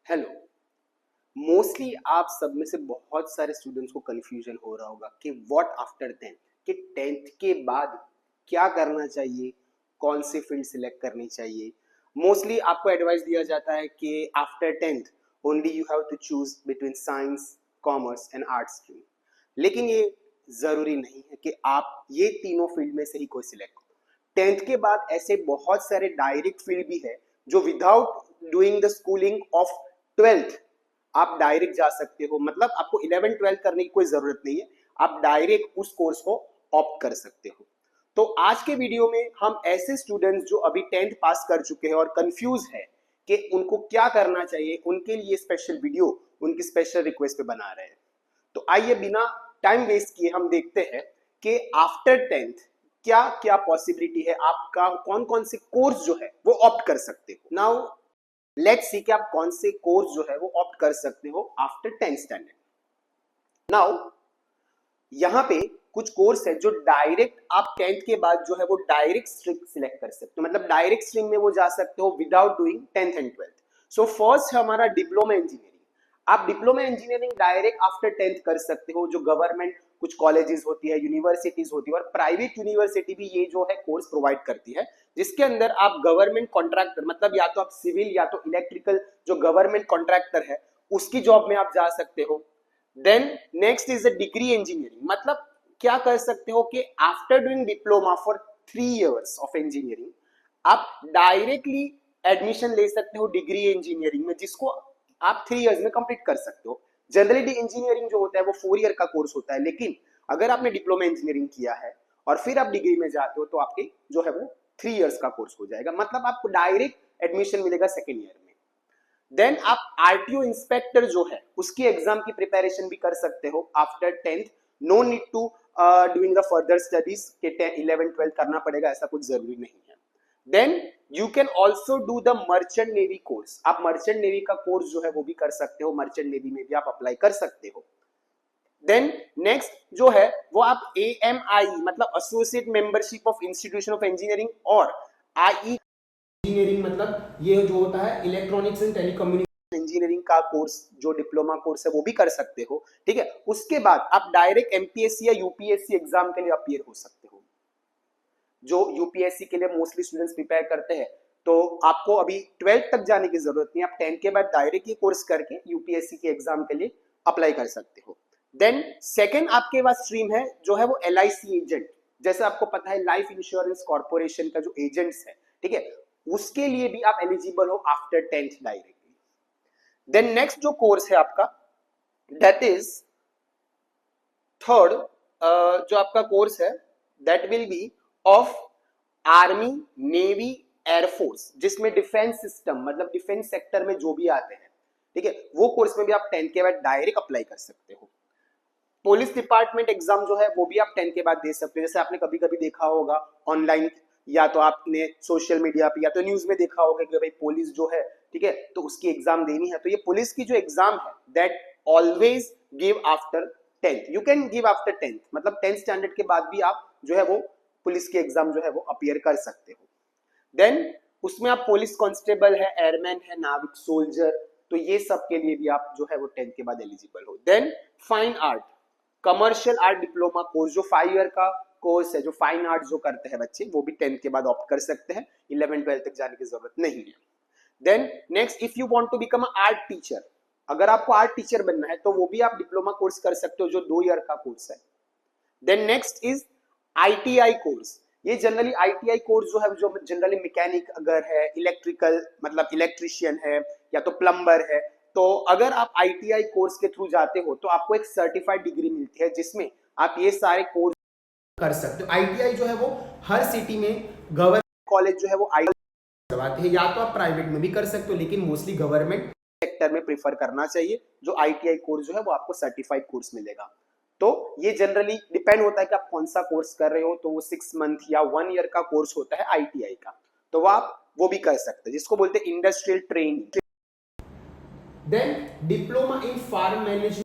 Hello. Mostly आप सब में से बहुत सारे स्टूडेंट्स को कंफ्यूजन हो रहा होगा कि व्हाट आफ्टर 10, कि 10th के बाद क्या करना चाहिए, कौन सी फील्ड सिलेक्ट करनी चाहिए। मोस्टली आपको एडवाइस दिया जाता है कि after 10th only you have to choose between science, commerce and arts stream. लेकिन ये जरूरी नहीं है कि आप ये तीनों फील्ड में से ही कोई सिलेक्ट करो। 10th के बाद ऐसे बहुत सारे डायरेक्ट फील्ड भी है जो without doing the schooling of 12th आप डायरेक्ट जा सकते हो। मतलब आपको 11 12 करने की कोई जरूरत नहीं है, आप डायरेक्ट उस कोर्स को ऑप्ट कर सकते हो। तो आज के वीडियो में हम ऐसे स्टूडेंट्स जो अभी 10th पास कर चुके हैं और कंफ्यूज है कि उनको क्या करना चाहिए, उनके लिए स्पेशल वीडियो, उनकी स्पेशल रिक्वेस्ट पे बना रहे हैं। तो आइए बिना टाइम वेस्ट किए हम देखते हैं कि आफ्टर 10th क्या क्या पॉसिबिलिटी है, आपका कौन कौन से कोर्स जो है वो ऑप्ट कर सकते हो। नाउ लेट्स सी कि आप कौन से कोर्स जो है वो ऑप्ट कर सकते हो आफ्टर 10th स्टैंडर्ड। नाउ यहाँ पे कुछ कोर्स है जो डायरेक्ट आप 10th के बाद जो है वो डायरेक्ट स्ट्रीम सिलेक्ट कर सकते हो, मतलब डायरेक्ट स्ट्रीम में वो जा सकते हो without doing 10th and 12th। So first है हमारा डिप्लोमा इंजीनियरिंग। आप diploma engineering direct after 10th कर सकते हो। जो गवर्नमेंट कुछ कॉलेजेस होती है, यूनिवर्सिटीज होती है और प्राइवेट यूनिवर्सिटी भी ये जो है कोर्स प्रोवाइड करती है, जिसके अंदर आप गवर्नमेंट कॉन्ट्रैक्टर, मतलब या तो आप सिविल या तो इलेक्ट्रिकल जो गवर्नमेंट कॉन्ट्रैक्टर है उसकी जॉब में आप जा सकते हो। Then next is the degree engineering. मतलब क्या कर सकते हो कि after doing diploma for 3 years of engineering आप डायरेक्टली एडमिशन ले सकते हो डिग्री इंजीनियरिंग में, जिसको आप 3 इयर्स में कंप्लीट कर सकते हो। जनरली इंजीनियरिंग जो होता है वो 4 ईयर का कोर्स होता है, लेकिन अगर आपने डिप्लोमा इंजीनियरिंग किया है और फिर आप डिग्री में जाते हो तो आपके जो है वो 3 इयर्स का कोर्स हो जाएगा। मतलब आपको डायरेक्ट एडमिशन मिलेगा सेकेंड ईयर में। देन आप आरटीओ इंस्पेक्टर जो है उसकी एग्जाम की प्रिपरेशन भी कर सकते हो after 10th। No need to doing the further studies के 11 12 करना पड़ेगा, ऐसा कुछ जरूरी नहीं है। Then you can also do the merchant navy course. आप मर्चेंट नेवी का कोर्स जो है वो भी कर सकते हो, मर्चेंट नेवी में भी आप अप्लाई कर सकते हो। देन नेक्स्ट जो है वो आप AMI मतलब associate membership of institution of engineering और IE इंजीनियरिंग, मतलब ये जो होता है इलेक्ट्रॉनिक्स एंड टेलीकम्युनिकेशन इंजीनियरिंग का कोर्स जो डिप्लोमा कोर्स है वो भी कर सकते हो। ठीक है, उसके बाद आप डायरेक्ट MPSC या UPSC एग्जाम के लिए अपीयर हो सकते हो। जो UPSC के लिए मोस्टली स्टूडेंट्स प्रिपेयर करते हैं, तो आपको अभी 12th तक जाने की जरूरत नहीं, आप 10th के बाद डायरेक्ट ये कोर्स करके UPSC के एग्जाम के लिए अप्लाई कर सकते हो। देन सेकेंड आपके पास स्ट्रीम है जो है वो LIC एजेंट। जैसे आपको पता है लाइफ इंश्योरेंस कॉर्पोरेशन का जो एजेंट्स है, ठीक है, उसके लिए भी आप एलिजिबल हो after 10th directly. Then next जो कोर्स है आपका दैट इज थर्ड, जो आपका कोर्स है that will be of army, navy, air force, जिसमें डिफेंस सिस्टम मतलब डिफेंस सेक्टर में जो भी आते हैं, ठीक है, वो कोर्स में भी आप 10th के बाद डायरेक्ट अप्लाई कर सकते हो। पुलिस डिपार्टमेंट एग्जाम जो है वो भी आप 10th के बाद दे सकते हो। जैसे आपने कभी कभी देखा होगा ऑनलाइन या तो आपने सोशल मीडिया पे या तो न्यूज में देखा होगा कि भाई पुलिस जो है, ठीक है, तो उसकी एग्जाम देनी है। तो ये पुलिस की जो एग्जाम है that always give after 10th। You can give after 10th, मतलब 10th स्टैंडर्ड के बाद भी आप जो है वो पुलिस की एग्जाम जो है वो अपीयर कर सकते हो। देन उसमें आप पुलिस कांस्टेबल है, एयरमैन है, नाविक, सोल्जर, तो ये सब के लिए भी आप जो है वो 10th के बाद एलिजिबल हो। Then fine art, commercial art diploma course जो 5 ईयर का कोर्स है, जो फाइन आर्ट जो करते हैं बच्चे वो भी 10th के बाद ऑप्ट कर सकते हैं, 11 12 तक जाने की जरूरत नहीं है। Then next if you want to become a art teacher, अगर आपको आर्ट टीचर बनना है तो वो भी आप डिप्लोमा कोर्स कर सकते हो जो 2 ईयर का कोर्स है। Then next is ITI course. ये जनरली ITI कोर्स जो है जो जनरली मैकेनिक अगर है, इलेक्ट्रिकल मतलब इलेक्ट्रिशियन है या तो प्लम्बर है, तो अगर आप ITI कोर्स के थ्रू जाते हो तो आपको एक सर्टिफाइड डिग्री मिलती है जिसमें आप ये सारे कोर्स कर सकते हो। ITI जो है वो हर सिटी में गवर्नमेंट कॉलेज जो है वो ITI करवाते हैं, या तो आप प्राइवेट में भी कर सकते हो लेकिन मोस्टली गवर्नमेंट सेक्टर में प्रीफर करना चाहिए। जो ITI कोर्स जो है वो आपको सर्टिफाइड कोर्स मिलेगा। तो ये जनरली डिपेंड होता है कि आप कौन सा कोर्स कर रहे हो, तो वो 6 मंथ या 1 ईयर का कोर्स होता है ITI का, तो वो भी कर सकते हैं, जिसको बोलते हैं industrial training. Then diploma in farm management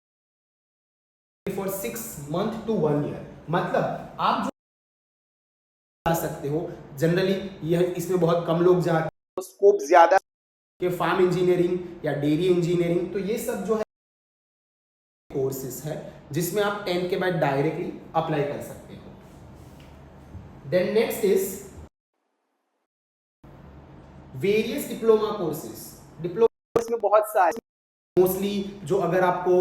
for 6 month to 1 year, मतलब आप जो जा सकते हो। जनरली यह इसमें बहुत कम लोग जाते हैं, स्कोप ज्यादा कि फार्म इंजीनियरिंग या डेयरी इंजीनियरिंग, तो ये सब जो है कोर्सेस है जिसमें आप 10th के बाद डायरेक्टली अप्लाई कर सकते हो। Then next is various diploma courses. Diploma इसमें बहुत सारे मोस्टली जो अगर आपको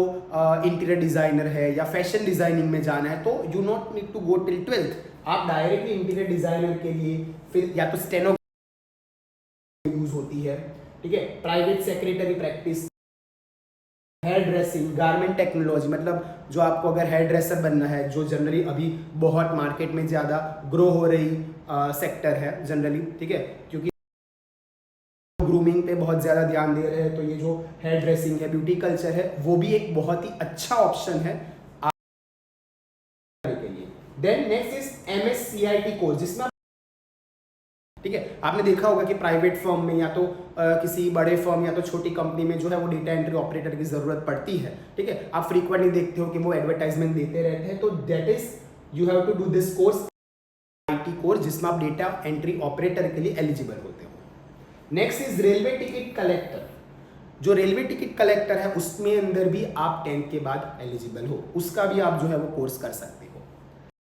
इंटीरियर डिजाइनर है या फैशन डिजाइनिंग में जाना है तो you not need to go till 12th, आप डायरेक्टली इंटीरियर डिजाइनर के लिए फिर या तो स्टेनो यूज होती है, ठीक है, private secretary practice, hair dressing, garment technology, मतलब जो आपको अगर हेयर ड्रेसर बनना है, जो जनरली अभी बहुत मार्केट में ज़्यादा ग्रो हो रही सेक्टर है जनरली, ठीक है, क्योंकि ग्रूमिंग पे बहुत ज़्यादा ध्यान दे रहे हैं, तो ये जो हेयर ड्रेसिंग है, ब्यूटी कल्चर है, वो भी एक बहुत ही अच्छा ऑप्शन है आपके लिए। Then next is MSCIT course, जिसमें ठीक है, आपने देखा होगा कि प्राइवेट फर्म में या तो किसी बड़े फर्म या तो छोटी कंपनी में जो है वो डेटा एंट्री ऑपरेटर की जरूरत पड़ती है, ठीक है, आप फ्रीक्वेंटली देखते हो कि वो एडवर्टाइजमेंट देते रहते हैं, तो that is you have to do this course, IT course, जिसमें आप डेटा एंट्री ऑपरेटर के लिए एलिजिबल होते हो। Next is railway ticket collector. जो रेलवे टिकट कलेक्टर है उसमें अंदर भी आप 10th के बाद एलिजिबल हो, उसका भी आप जो है वो कोर्स कर सकते हो।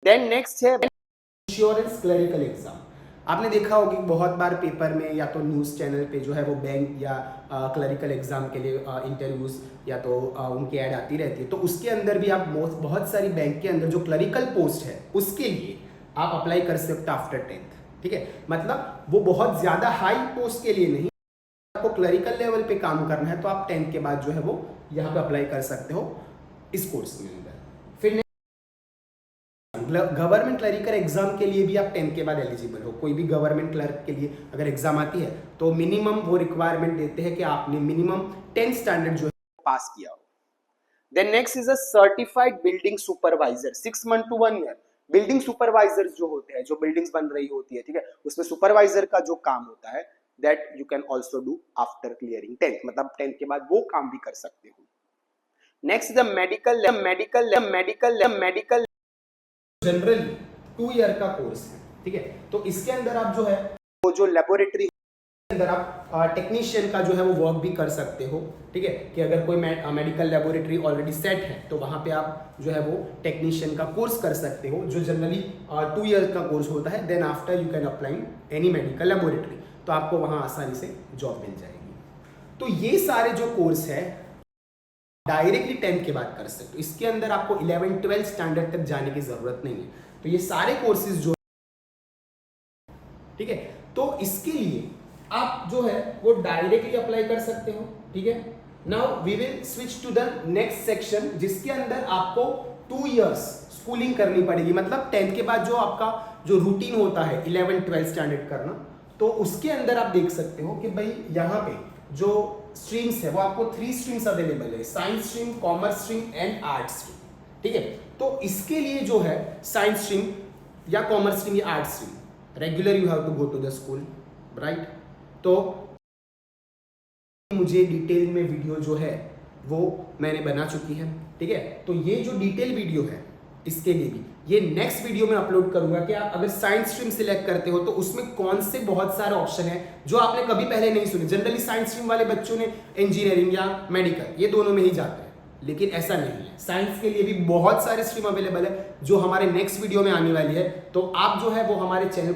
देन नेक्स्ट है इंश्योरेंस क्लरिकल एग्जाम। आपने देखा होगा कि बहुत बार पेपर में या तो न्यूज़ चैनल पे जो है वो बैंक या क्लरिकल एग्जाम के लिए इंटरव्यूज या तो उनकी ऐड आती रहती है, तो उसके अंदर भी आप बहुत सारी बैंक के अंदर जो क्लरिकल पोस्ट है उसके लिए आप अप्लाई कर सकते हो आफ्टर 10th, ठीक है, मतलब वो बहुत ज़्यादा हाई पोस्ट के लिए नहीं, आपको क्लरिकल लेवल पे काम करना है तो आप 10th के बाद जो है वो यहाँ पे अप्लाई कर सकते हो इस कोर्स में अंदर। फिर गवर्नमेंट क्लरिकल एग्जाम के लिए भी आप 10th के बाद एलिजिबल हो। कोई भी गवर्नमेंट क्लर्क के लिए अगर एग्जाम आती है तो मिनिमम वो रिक्वायरमेंट देते हैं कि आपने मिनिमम 10th स्टैंडर्ड जो है पास किया हो। Then next is a certified building supervisor, 6 month to 1 year. Building supervisor जो होते हैं, जो बिल्डिंग्स बन रही होती है, ठीक है, उसमें सुपरवाइजर का जो काम होता है that you can also do after clearing 10th, मतलब 10th के बाद वो काम भी कर सकते हो। Next the medical generally 2 year का कोर्स है, ठीक है, तो इसके अंदर आप जो है वो जो लेबोरेटरी अंदर आप टेक्नीशियन का जो है वो वर्क भी कर सकते हो, ठीक है, कि अगर कोई मेडिकल लेबोरेटरी ऑलरेडी सेट है तो वहाँ पे आप जो है वो टेक्नीशियन का कोर्स कर सकते हो, जो जनरली 2 ईयर का कोर्स होता है। Then after you can apply any medical laboratory, तो आपको वहाँ आसानी से जॉब मिल जाएगी। तो ये सारे जो कोर्स है डायरेक्टली 10th के बाद कर सकते हो, इसके अंदर आपको 11-12 स्टैंडर्ड तक जाने की जरूरत नहीं है। तो ये सारे कोर्सेज जो, ठीक है, तो इसके लिए आप जो है वो डायरेक्टली अप्लाई कर सकते हो, ठीक है। Now we will switch to the next section, जिसके अंदर आपको 2 इयर्स स्कूलिंग करनी पड़ेगी, मतलब 10th के बाद जो आपका जो रूटीन होता है 11-12 स्टैंडर्ड करना, तो उसके अंदर आप देख सकते हो कि भाई यहाँ पे जो स्ट्रीम्स है वो आपको 3 स्ट्रीम्स अवेलेबल है, science stream, commerce stream and art stream, ठीक है। तो इसके लिए जो है साइंस स्ट्रीम या कॉमर्स स्ट्रीम या art stream regular you have to go to the school, right. तो मुझे डिटेल में वीडियो जो है वो मैंने बना चुकी है, ठीक है, तो ये जो डिटेल वीडियो है इसके लिए भी ये नेक्स्ट वीडियो में अपलोड करूंगा कि आप अगर साइंस स्ट्रीम सिलेक्ट करते हो तो उसमें कौन से बहुत सारे ऑप्शन है जो आपने कभी पहले नहीं सुने। जनरली साइंस स्ट्रीम वाले बच्चों ने इंजीनियरिंग या मेडिकल ये दोनों में ही जाते हैं, लेकिन ऐसा नहीं है, साइंस के लिए भी बहुत सारे स्ट्रीम अवेलेबल है जो हमारे नेक्स्ट वीडियो में आने वाली है। तो आप जो है वो हमारे चैनल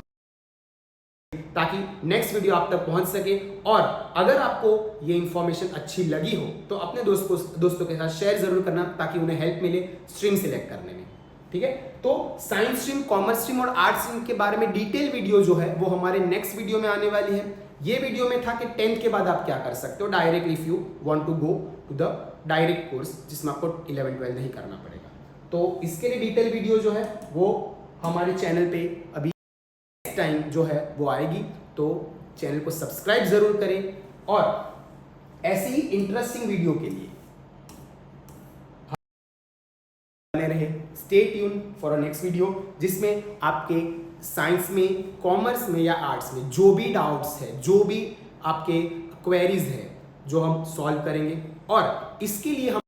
ताकि नेक्स्ट वीडियो आप तक पहुंच सके, और अगर आपको ये इंफॉर्मेशन अच्छी लगी हो तो अपने दोस्तों के साथ शेयर जरूर करना ताकि उन्हें हेल्प मिले स्ट्रीम सिलेक्ट करने में, ठीक है। तो साइंस स्ट्रीम, कॉमर्स स्ट्रीम और आर्ट स्ट्रीम के बारे में डिटेल वीडियो जो है वो हमारे नेक्स्ट वीडियो में आने वाली है। ये वीडियो में था कि 10th के बाद आप क्या कर सकते हो directly if you want to go to the direct course जिसमें आपको 11-12 नहीं करना पड़ेगा। तो इसके लिए डिटेल वीडियो जो है वो हमारे चैनल पे अभी टाइम जो है वो आएगी, तो चैनल को सब्सक्राइब जरूर करें और ऐसी ही इंटरेस्टिंग वीडियो के लिए बने रहे। Stay tune for a next video जिसमें आपके साइंस में, कॉमर्स में या आर्ट्स में जो भी डाउट्स है, जो भी आपके क्वेरीज है जो हम सॉल्व करेंगे, और इसके लिए हम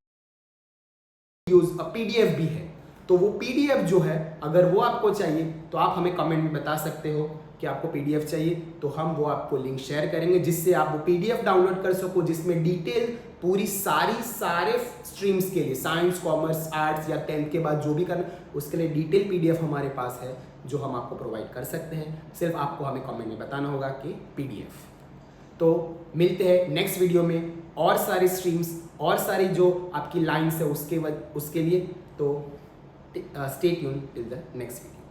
PDF भी है, तो वो PDF जो है अगर वो आपको चाहिए तो आप हमें कमेंट में बता सकते हो। कि आपको PDF चाहिए, तो हम वो आपको लिंक शेयर करेंगे जिससे आप वो PDF डाउनलोड कर सको, जिसमें डिटेल पूरी सारे स्ट्रीम्स के लिए, साइंस, कॉमर्स, आर्ट्स या 10th के बाद जो भी करना, उसके लिए डिटेल PDF हमारे पास है जो हम आपको प्रोवाइड कर सकते हैं। सिर्फ आपको हमें कमेंट में बताना होगा कि PDF। तो मिलते हैं नेक्स्ट वीडियो में और सारी स्ट्रीम्स और सारी जो आपकी लाइन्स है उसके लिए। तो stay tune till the next video.